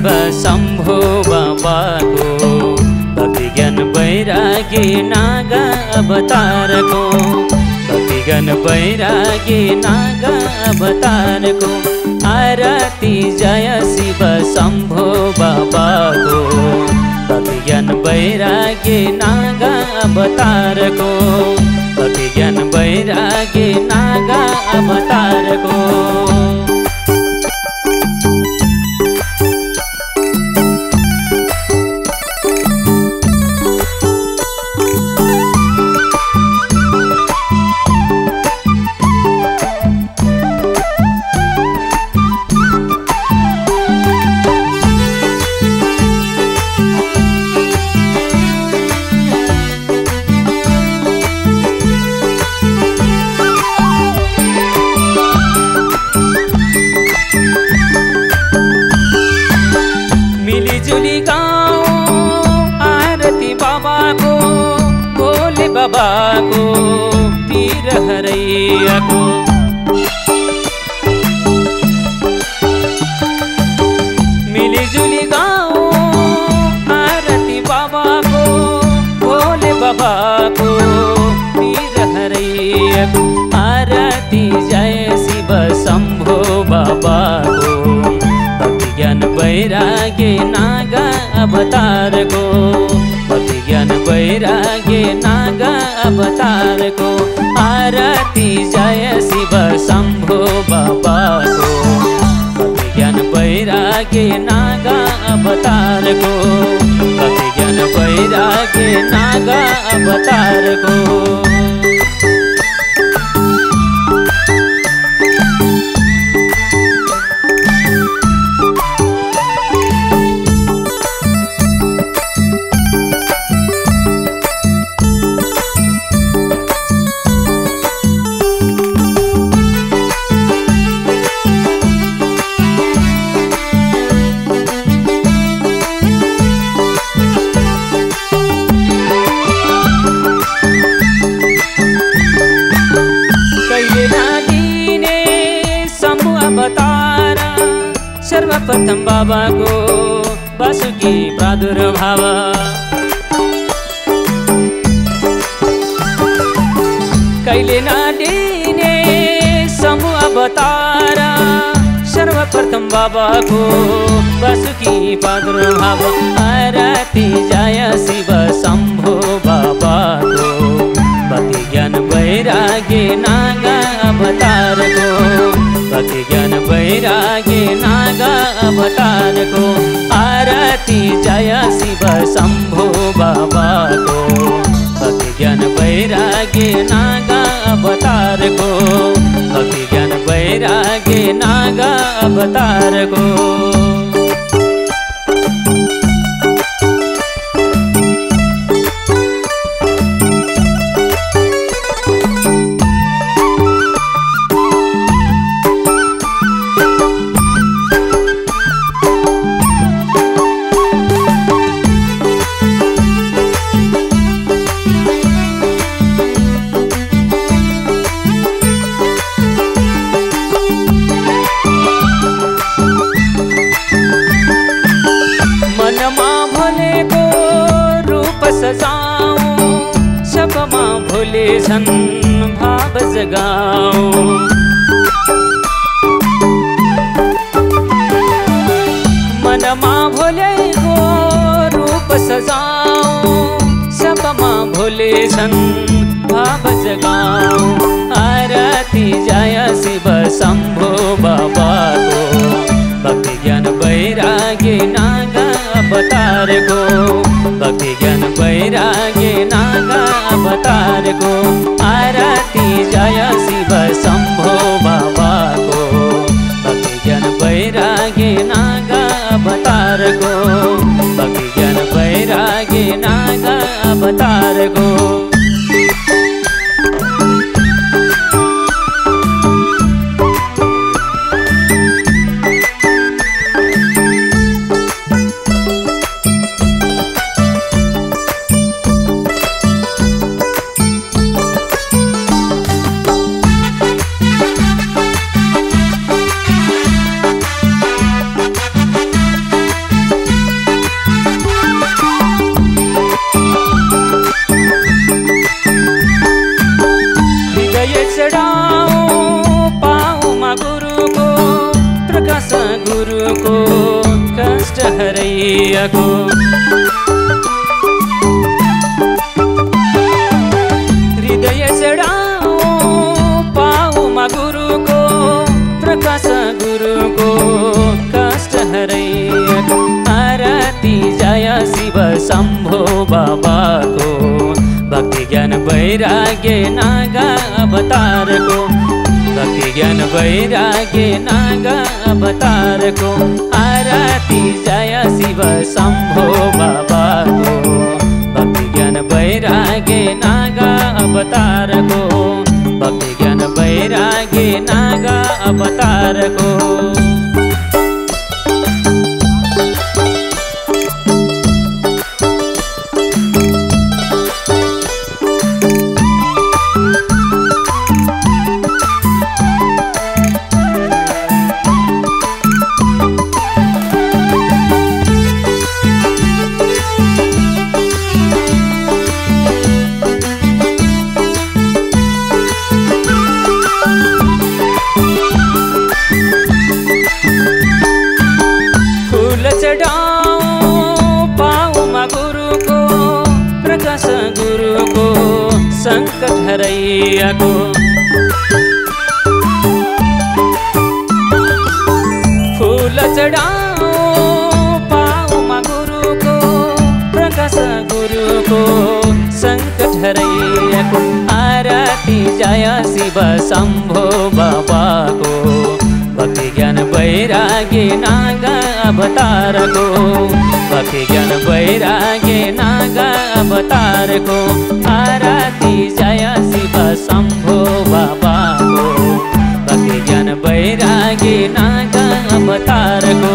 शम्भो बाबाको भक्ति ज्ञान वैरागी नागा अवतारको भक्ति ज्ञान वैरागी नागा अवतारको आरती जय शिव शम्भो बाबाको भक्ति ज्ञान वैरागी नागा अवतारको भक्ति ज्ञान वैरागी नागा अवतारको बाबाको पीर हरैयाको मिलीजुली गाउँ आरती बाबाको भोले बाबाको पीर हरैयाको आरती जय शिव शम्भो बाबाको भक्ति ज्ञान वैरागी नागा अवतारको भक्ति ज्ञान वैरागी नागा अवतारको आरती जय शिव शम्भो बाबाको भक्ति ज्ञान वैरागी नागा अवतारको भक्ति ज्ञान वैरागी नागा अवतारको सर्वप्रथम बाबाको वासुकी प्रादुर्भाव कहिले नदिने समूह अवतार सर्वप्रथम बाबाको वासुकी प्रादुर्भाव आरती जय शिव शम्भो बाबाको भक्ति ज्ञान वैरागी नागा अवतारको भक्ति ज्ञान वैरागी नागा अवतारको आरती जय शिव शम्भो बाबाको भक्ति ज्ञान वैरागी नागा अवतारको भक्ति ज्ञान वैरागी नागा अवतारको सजाऊं सबमा भोले छन् भाव जगाऊं मनमा भोलेको रूप सजाऊं सबमा भोले छन् भाव जगाऊं आरती जय शिव शम्भो बाबाको भक्ति ज्ञान वैरागी नागा अवतारको भक्ति ज्ञान वैरागी नागा अवतारको आरती जय शिव शम्भो बाबाको भक्ति ज्ञान वैरागी नागा अवतारको भक्ति ज्ञान वैरागी नागा अवतारको हरैयाको हृदय चढाऊ पाउमा गुरुको प्रकाश गुरुको कष्ट हरैयाको आरती जय शिव शम्भो बाबाको भक्ति ज्ञान वैराग्य नागा अवतारको भक्ति ज्ञान वैराग्य नागा अवतारको आरती जय शिव शम्भो बाबाको भक्ति ज्ञान वैराग्य नागा अवतारको भक्ति ज्ञान वैराग्य नागा अवतारको गुरुको संकट हरैयाको फूल चढाऊ पाउमा गुरुको प्रकाश गुरुको संकट हरैयाको आरती जय शिव शम्भो बाबाको भक्ति ज्ञान वैराग्य नागा अवतारको भक्ति ज्ञान वैराग्य नागा अवतारको आरती जय शिव शम्भो बाबाको भक्ति ज्ञान वैराग्य नागा अवतारको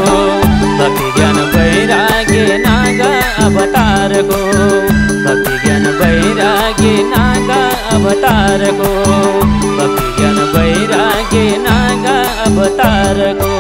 भक्ति ज्ञान वैराग्य नागा अवतारको भक्ति ज्ञान वैराग्य नागा अवतारको भक्ति ज्ञान वैराग्य नागा अवतारको